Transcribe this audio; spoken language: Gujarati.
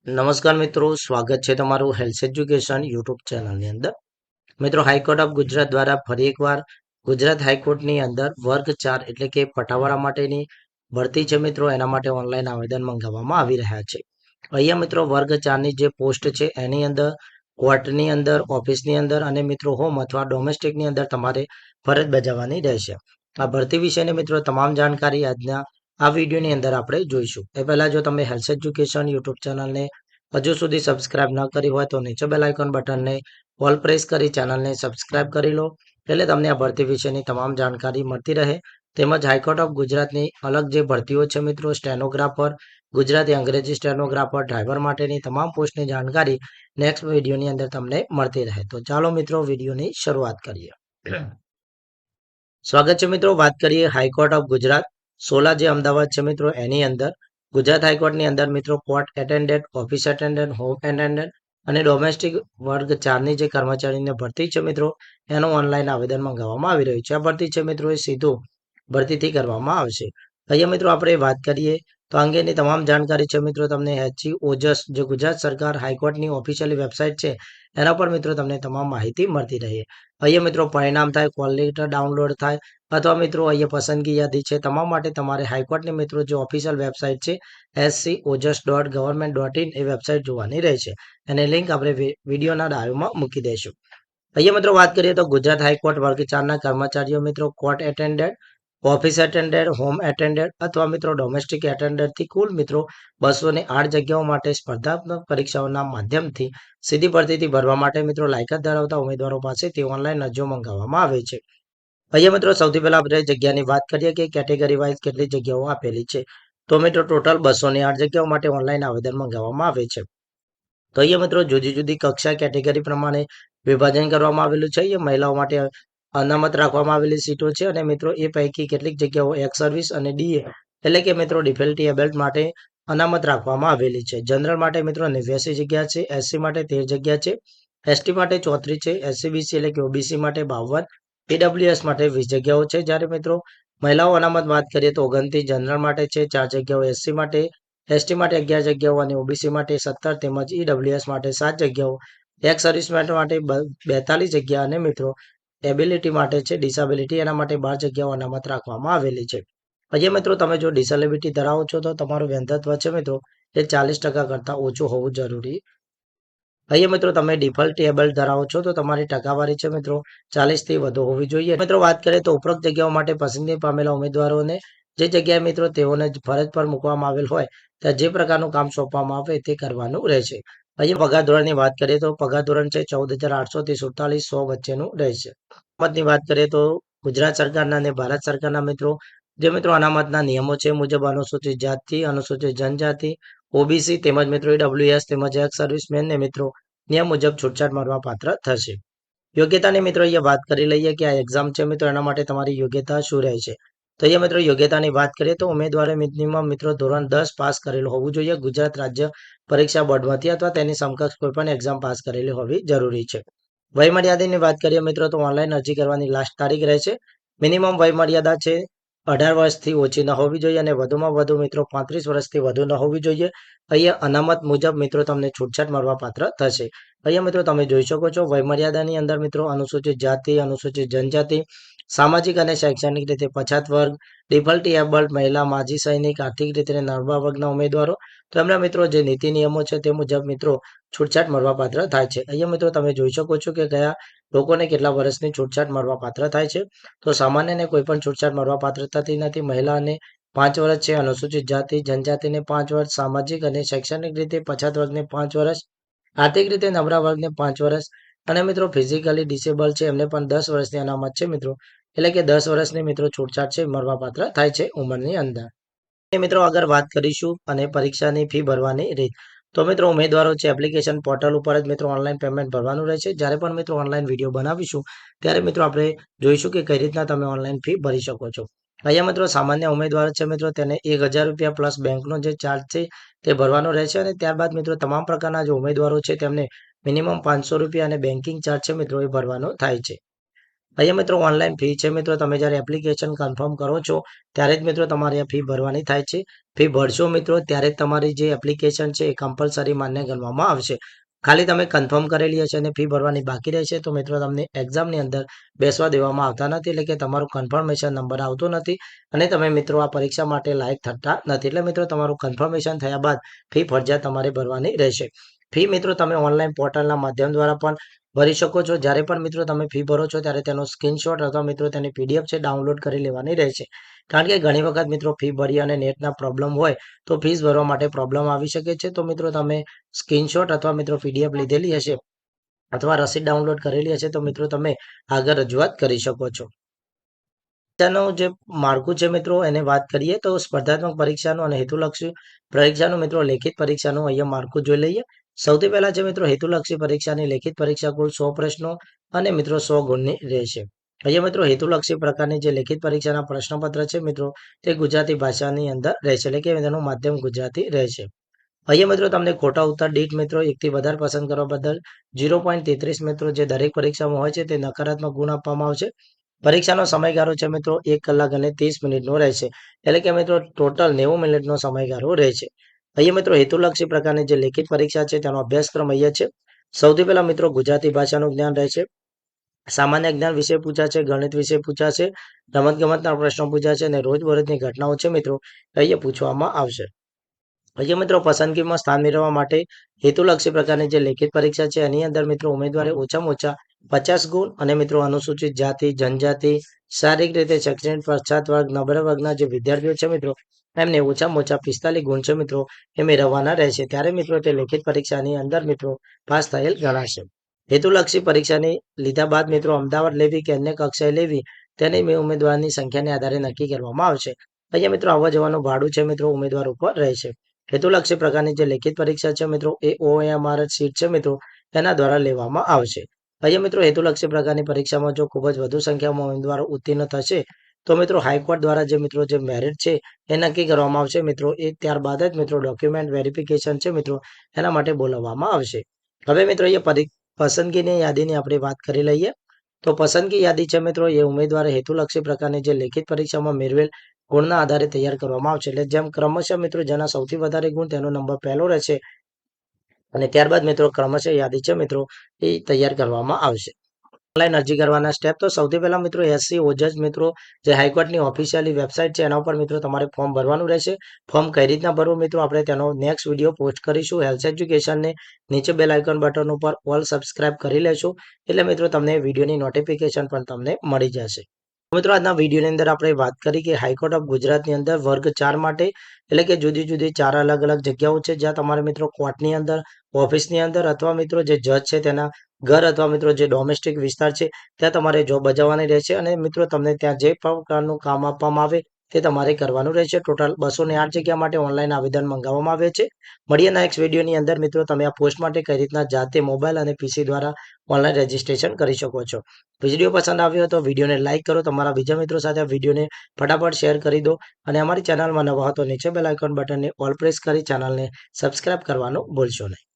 નમસ્કાર મિત્રો, સ્વાગત છે તમારું હેલ્થ એજ્યુકેશન યુટ્યુબ ચેનલની અંદર. મિત્રો, હાઈકોર્ટ ઓફ ગુજરાત દ્વારા ફરી એકવાર ગુજરાત હાઈકોર્ટની અંદર વર્ગ 4 એટલે કે પટાવાળા માટેની ભરતી છે મિત્રો, એના માટે ઓનલાઈન આવેદન મંગાવવામાં આવી રહ્યા છે. અહીંયા મિત્રો વર્ગ 4ની જે પોસ્ટ છે એની અંદર કોર્ટની અંદર, ઓફિસની અંદર અને મિત્રો હોમ અથવા ડોમેસ્ટિકની અંદર તમારે ફરજ બજાવવાની રહેશે. આ ભરતી વિશેની મિત્રો તમામ જાણકારી આજના આ વિડીયોની અંદર આપણે જોઈશું. એ પહેલાં જો તમે હેલ્થ એજ્યુકેશન યુટ્યુબ ચેનલને હજુ સુધી સબસ્ક્રાઇબ ન કરી હોય તો નીચે બેલ આઇકોન બટનને ઓલ પ્રેસ કરી ચેનલને સબસ્ક્રાઇબ કરી લો, એટલે તમને આ ભરતી વિશેની તમામ જાણકારી મળતી રહે. તેમજ હાઈકોર્ટ ઓફ ગુજરાતની અલગ જે ભરતીઓ છે મિત્રો, સ્ટેનોગ્રાફર, ગુજરાતી અંગ્રેજી સ્ટેનોગ્રાફર, ડ્રાઈવર માટેની તમામ પોસ્ટની જાણકારી નેક્સ્ટ વિડીયોની અંદર તમને મળતી રહે. તો ચાલો મિત્રો વિડીયોની શરૂઆત કરીએ. સ્વાગત છે મિત્રો. વાત કરીએ હાઈકોર્ટ ઓફ ગુજરાત સોલા જે અમદાવાદ છે મિત્રો, એની અંદર ગુજરાત હાઈકોર્ટની અંદર મિત્રો court attendant, office attendant, home attendant અને ડોમેસ્ટિક વર્ગ 4ની જે કર્મચારીને ભરતી છે મિત્રો, એનું ઓનલાઈન આવેદન મંગાવવામાં આવી રહ્યું છે. આ ભરતી છે મિત્રો એ સીધું ભરતીથી કરવામાં આવશે. અહીંયા મિત્રો આપણે વાત કરીએ તો અંગેની તમામ જાણકારી છે મિત્રો તમને HE ઓજસ જે ગુજરાત સરકાર હાઈકોર્ટની ઓફિશિયલી વેબસાઇટ છે એના પર મિત્રો તમને તમામ માહિતી મળતી રહે. અહીંયા મિત્રો પરિણામ થાય, કોલ લેટર ડાઉનલોડ થાય અથવા મિત્રો અહીંયા પસંદગી યાદી છે, તમામ માટે તમારે હાઈકોર્ટની મિત્રો જે ઓફિશિયલ વેબસાઇટ છે scojus.government.in એ વેબસાઇટ જોવાની રહેશે. અને લિંક આપણે વિડીયોના ડાયોમાં મૂકી દઈશું. અહીંયા મિત્રો વાત કરીએ તો ગુજરાત હાઈકોર્ટ વર્ગ 4ના કર્મચારીઓ મિત્રો court attendant, office attendant, home attendant અથવા મિત્રો ડોમેસ્ટિક એટેન્ડન્ટથી કુલ મિત્રો 208 જગ્યાઓ માટે સ્પર્ધાત્મક પરીક્ષાઓના માધ્યમથી સીધી ભરતીથી ભરવા માટે મિત્રો લાયકાત ધરાવતા ઉમેદવારો પાસેથી ઓનલાઈન અરજીઓ મંગાવવામાં આવે છે. અહીંયા મિત્રો સૌથી પહેલા આપણે જગ્યાની વાત કરીએ કે કેટેગરી વાઇઝ કેટલી જગ્યાઓ આપેલી છે. તો મિત્રો ટોટલ 208 જગ્યાઓ માટે ઓનલાઈન આવેદન મંગાવવામાં આવે છે. તો અહીંયા મિત્રો જુદી જુદી કક્ષા કેટેગરી પ્રમાણે વિભાજન કરવામાં આવેલું છે. અહીંયા મહિલાઓ માટે અનામત રાખવામાં આવેલી સીટો છે અને મિત્રો એ પૈકી કેટલીક જગ્યાઓ એક્સ સર્વિસ અને ડીએ એટલે કે મિત્રો ડિફેકલ્ટી એબલ્ટ માટે અનામત રાખવામાં આવેલી છે. જનરલ માટે મિત્રો 89 જગ્યા છે, એસસી માટે 13 જગ્યા છે, એસટી માટે 34 છે, એસસીબીસી એટલે કે ઓબીસી માટે 52, ઈડબ્લ્યુએસ માટે 20 જગ્યાઓ છે. જ્યારે મિત્રો મહિલાઓ અનામત વાત કરીએ તો 29 જનરલ માટે છે, 4 જગ્યાઓ એસસી માટે, એસટી માટે 11 જગ્યાઓ અને ઓબીસી માટે 17 તેમજ ઈડબ્લ્યુએસ માટે 7 જગ્યાઓ, એક્સ સર્વિસમેન માટે 42 જગ્યા અને મિત્રો એબિલિટી માટે છે ડિસેબિલિટી એના માટે 12 જગ્યાઓ અનામત રાખવામાં આવેલી છે. અહીંયા મિત્રો તમે જો ડિસેબિલિટી ધરાવો છો તો તમારું વૈધત્વ છે મિત્રો એ 40% કરતાં ઓછું હોવું જરૂરી. અહીંયા મિત્રો તમે ડિફોલ્ટ એબલ ધરાવો છો તો તમારી ટકાવારી છે મિત્રો 40થી વધુ હોવી જોઈએ. મિત્રો વાત કરીએ તો ઉપરોક્ત જગ્યાઓ માટે પસંદગી પામેલા ઉમેદવારોને જે જગ્યાએ મિત્રો તેઓને ફરજ પર મૂકવામાં આવેલ હોય ત્યાં જે પ્રકારનું કામ સોંપવામાં આવે તે કરવાનું રહેશે. અહીંયા પગાર ધોરણની વાત કરીએ તો પગાર ધોરણ છે 14,800 થી 47,100 વચ્ચેનું રહેશે. અનામતની વાત કરીએ તો ગુજરાત સરકારના અને ભારત સરકારના મિત્રો જે મિત્રો અનામતના નિયમો છે મુજબ અનુસૂચિત જાતિ, અનુસૂચિત જનજાતિ, ઓબીસી તેમજ મિત્રો ઈડબ્લ્યુએસ તેમજ એક્સ સર્વિસમેનને મિત્રો નિયમ મુજબ છૂટછાટ મળવા પાત્ર થશે. યોગ્યતાની મિત્રો અહીંયા વાત કરી લઈએ કે આ એક્ઝામ છે મિત્રો એના માટે તમારી યોગ્યતા શું રહેશે. તો અહીંયા મિત્રો યોગ્યતાની વાત કરીએ તો ઉમેદવારે મિનિમમ મિત્રો ધોરણ 10 પાસ કરેલું હોવું જોઈએ. ગુજરાત રાજ્ય પરીક્ષા બોર્ડમાંથી અથવા તેની સમકક્ષ કોઈપણ એક્ઝામ પાસ કરેલી હોવી જરૂરી છે. વયમર્યાદાની વાત કરીએ મિત્રો તો ઓનલાઈન અરજી કરવાની લાસ્ટ તારીખ રહેશે. મિનિમમ વયમર્યાદા છે 18 વર્ષથી ઓછી ન હોવી જોઈએ અને વધુમાં વધુ મિત્રો 35 વર્ષથી વધુ ન હોવી જોઈએ. અહીંયા અનામત મુજબ મિત્રો તમને છૂટછાટ મળવા પાત્ર થશે. અહીંયા મિત્રો તમે જોઈ શકો છો વયમર્યાદાની અંદર મિત્રો અનુસૂચિત જાતિ, અનુસૂચિત જનજાતિ, સામાજિક અને શૈક્ષણિક રીતે પછાત વર્ગ, ડિફોલ્ટી એબલ્ડ, મહિલા, માજી સૈનિક, આર્થિક રીતે નબળા વર્ગના ઉમેદવારો તો એમના મિત્રો જે નીતિ નિયમો છે તે મુજબ મિત્રો છૂટછાટ મળવા પાત્ર થાય છે. અહીંયા મિત્રો તમે જોઈ શકો છો કે કયા લોકોને કેટલા વર્ષની છૂટછાટ મળવા પાત્ર થાય છે. તો સામાન્યને કોઈ પણ છૂટછાટ મળવા પાત્ર થતી નથી. મહિલાને 5 વર્ષ છે, અનુસૂચિત જાતિ જનજાતિને 5 વર્ષ, સામાજિક અને શૈક્ષણિક રીતે પછાત વર્ગને 5 વર્ષ, આર્થિક રીતે નબળા વર્ગને 5 વર્ષ અને મિત્રો ફિઝિકલી ડિસેબલ છે એમને પણ 10 વર્ષની અનામત છે મિત્રો, એટલે કે 10 વર્ષની મિત્રો છૂટછાટ છે મળવા પાત્ર થાય છે ઉંમરની અંદર. મિત્રો આગળ વાત કરીશું અને પરીક્ષાની ફી ભરવાની રીત. તો મિત્રો ઉમેદવારો છે એપ્લિકેશન પોર્ટલ ઉપર જ મિત્રો ઓનલાઈન પેમેન્ટ ભરવાનું રહેશે. જ્યારે પણ મિત્રો ઓનલાઈન વિડીયો બનાવીશું ત્યારે મિત્રો આપણે જોઈશું કે કઈ રીતના તમે ઓનલાઈન ફી ભરી શકો છો. અહીંયા મિત્રો સામાન્ય ઉમેદવાર છે મિત્રો તેને 1,000 રૂપિયા પ્લસ બેંકનો જે ચાર્જ છે તે ભરવાનો રહેશે અને ત્યારબાદ મિત્રો તમામ પ્રકારના જે ઉમેદવારો છે તેમને મિનિમમ 500 રૂપિયા અને બેન્કિંગ ચાર્જ છે મિત્રો એ ભરવાનો થાય છે. અહીંયા મિત્રો ઓનલાઈન ફી છે મિત્રો તમે જ્યારે એપ્લિકેશન કન્ફર્મ કરો છો ત્યારે જ મિત્રો તમારે આ ફી ભરવાની થાય છે. ફી ભરશો મિત્રો ત્યારે જ તમારી જે એપ્લિકેશન છે એ કમ્પલસરી માન્ય ગણવામાં આવશે. ખાલી તમે કન્ફર્મ કરેલી હશે અને ફી ભરવાની બાકી રહેશે તો મિત્રો તમને એક્ઝામની અંદર બેસવા દેવામાં આવતા નથી, એટલે કે તમારું કન્ફર્મેશન નંબર આવતો નથી અને તમે મિત્રો આ પરીક્ષા માટે લાયક થતા નથી. એટલે મિત્રો તમારું કન્ફર્મેશન થયા બાદ ફી ફરજિયાત તમારે ભરવાની રહેશે. ફી મિત્રો તમે ઓનલાઈન પોર્ટલના માધ્યમ દ્વારા પણ ભરી શકો છો. જ્યારે પણ મિત્રો તમે ફી ભરો છો ત્યારે તેનો સ્ક્રીનશોટ અથવા મિત્રો તેની પીડીએફ છે ડાઉનલોડ કરી લેવાની રહેશે. કારણ કે ઘણી વખત મિત્રો ફી ભરી અને નેટના પ્રોબ્લેમ હોય તો ફીસ ભરવા માટે પ્રોબ્લેમ આવી શકે છે. તો મિત્રો તમે સ્ક્રીનશોટ અથવા મિત્રો પીડીએફ લીધેલી હશે અથવા રસીદ ડાઉનલોડ કરેલી હશે તો મિત્રો તમે આગળ રજૂઆત કરી શકો છો. પરીક્ષાનું જે માળખું છે મિત્રો એને વાત કરીએ તો સ્પર્ધાત્મક પરીક્ષાનું અને હેતુલક્ષી પરીક્ષાનું મિત્રો લેખિત પરીક્ષાનું અહીંયા માળખું જોઈ લઈએ. સૌથી પહેલા છે મિત્રો હેતુલક્ષી પરીક્ષાની લેખિત પરીક્ષા કુલ 100 પ્રશ્નો અને મિત્રો 100 ગુણની રહેશે. અહીંયા મિત્રો હેતુલક્ષી પ્રકારની જે લેખિત પરીક્ષાના પ્રશ્નપત્ર છે મિત્રો તે ગુજરાતી ભાષાની અંદર રહેશે, એટલે કે તેનું માધ્યમ ગુજરાતી રહેશે. અહીંયા મિત્રો તમને ખોટા ઉત્તર દીઠ મિત્રો 1 થી વધારે પસંદ કરવા બદલ 0.33 મિત્રો જે દરેક પરીક્ષામાં હોય છે તે નકારાત્મક ગુણ આપવામાં આવશે. પરીક્ષાનો સમયગાળો છે મિત્રો 1 કલાક અને 30 મિનિટનો રહેશે, એટલે કે મિત્રો ટોટલ 90 મિનિટનો સમયગાળો રહેશે. અહીંયા મિત્રો હેતુલક્ષી પ્રકારની જે લેખિત પરીક્ષા છે તેનો અભ્યાસક્રમ અહીંયા છે. સૌથી પહેલા મિત્રો ગુજરાતી ભાષાનું જ્ઞાન રહેશે, સામાન્ય જ્ઞાન વિષય પૂછાશે, ગણિત વિષય પૂછાશે, રમતગમતના પ્રશ્નો પૂછાશે અને રોજબરોજની ઘટનાઓ છે મિત્રો અહીંયા પૂછવામાં આવશે. અહીંયા મિત્રો પસંદગીમાં સ્થાન મેળવવા માટે હેતુલક્ષી પ્રકારની જે લેખિત પરીક્ષા છે એની અંદર મિત્રો ઉમેદવારે ઓછામાં ઓછા 50 ગુણ અને મિત્રો અનુસૂચિત જાતિ, જનજાતિ, શારીરિક રીતે શૈક્ષણિક પછાત વર્ગ, નબળા વર્ગના જે વિદ્યાર્થીઓ છે મિત્રો એમને ઓછામાં ઓછા 45 ગુણ છે મિત્રો એ મેળવવાના રહેશે. ત્યારે મિત્રો તે લેખિત પરીક્ષાની અંદર મિત્રો પાસ થયેલ ગણાશે. હેતુલક્ષી પરીક્ષાની લીધા બાદ મિત્રો અમદાવાદ લેવી કે અન્ય કક્ષાએ લેવી તેની ઉમેદવારની સંખ્યાને આધારે નક્કી કરવામાં આવશે. અહીંયા મિત્રો આવવા જવાનું ભાડું છે મિત્રો ઉમેદવાર ઉપર રહેશે. હેતુલક્ષી પ્રકારની જે લેખિત પરીક્ષા છે મિત્રો એ OMR સીટ છે મિત્રો એના દ્વારા લેવામાં આવશે. અહીંયા મિત્રો હેતુલક્ષી પ્રકારની પરીક્ષામાં જો ખૂબ જ વધુ સંખ્યામાં ઉમેદવારો ઉત્તીર્ણ થશે તો મિત્રો હાઈકોર્ટ દ્વારા જે મિત્રો જે મેરિટ છે એ નક્કી કરવામાં આવશે મિત્રો. એ ત્યારબાદ જ મિત્રો ડોક્યુમેન્ટ વેરિફિકેશન છે મિત્રો એના માટે બોલાવવામાં આવશે. હવે મિત્રો અહીંયા પસંદગીની યાદીની આપણે વાત કરી લઈએ તો પસંદગી યાદી છે મિત્રો એ ઉમેદવારે હેતુલક્ષી પ્રકારની જે લેખિત પરીક્ષામાં મેળવેલ ગુણના આધારે તૈયાર કરવામાં આવશે. એટલે જેમ ક્રમશઃ મિત્રો જેના સૌથી વધારે ગુણ તેનો નંબર પહેલો રહેશે અને ત્યારબાદ મિત્રો ક્રમશઃ યાદી છે મિત્રો એ તૈયાર કરવામાં આવશે. ઓનલાઈન અરજી કરવાના સ્ટેપ તો સૌથી પહેલા મિત્રો SC ઓજસ મિત્રો જે હાઈકોર્ટની ઓફિશિયલી વેબસાઇટ છે એના ઉપર મિત્રો તમારે ફોર્મ ભરવાનું રહેશે. ફોર્મ કઈ રીતના ભરવું મિત્રો આપણે તેનો નેક્સ્ટ વિડીયો પોસ્ટ કરીશું. હેલ્થ એજ્યુકેશનને નીચે બેલ આઇકોન બટન ઉપર ઓલ સબસ્ક્રાઇબ કરી લેશો એટલે મિત્રો તમને વિડીયોની નોટિફિકેશન પણ તમને મળી જશે. મિત્રો આજના વિડીયોની અંદર આપણે વાત કરી કે હાઈકોર્ટ ઓફ ગુજરાતની અંદર વર્ગ 4 માટે એટલે કે જુદી જુદી 4 અલગ અલગ જગ્યાઓ છે જ્યાં તમારે મિત્રો કોર્ટની અંદર, ઓફિસની અંદર અથવા મિત્રો જે જજ છે તેના ઘર અથવા મિત્રો જે ડોમેસ્ટિક વિસ્તાર છે ત્યાં તમારે જોબ બજાવવાની રહેશે અને મિત્રો તમને ત્યાં જે પ્રકારનું કામ આપવામાં આવે તે તમારે કરવાનું રહેશે. ટોટલ 208 જગ્યા માટે ઓનલાઈન આવેદન મંગાવવામાં આવે છે. મળીએ નેક્સ્ટ વિડીયોની અંદર મિત્રો તમે આ પોસ્ટ માટે કઈ રીતના જાતે મોબાઈલ અને PC દ્વારા ઓનલાઈન રજીસ્ટ્રેશન કરી શકો છો. વિડીયો પસંદ આવ્યો તો વિડીયોને લાઇક કરો, તમારા બીજા મિત્રો સાથે આ વિડીયોને ફટાફટ શેર કરી દો અને અમારી ચેનલમાં નવા હો તો નીચે બેલ આઇકોન બટનને ઓલ પ્રેસ કરી ચેનલને સબસ્ક્રાઇબ કરવાનું ભૂલશો નહીં.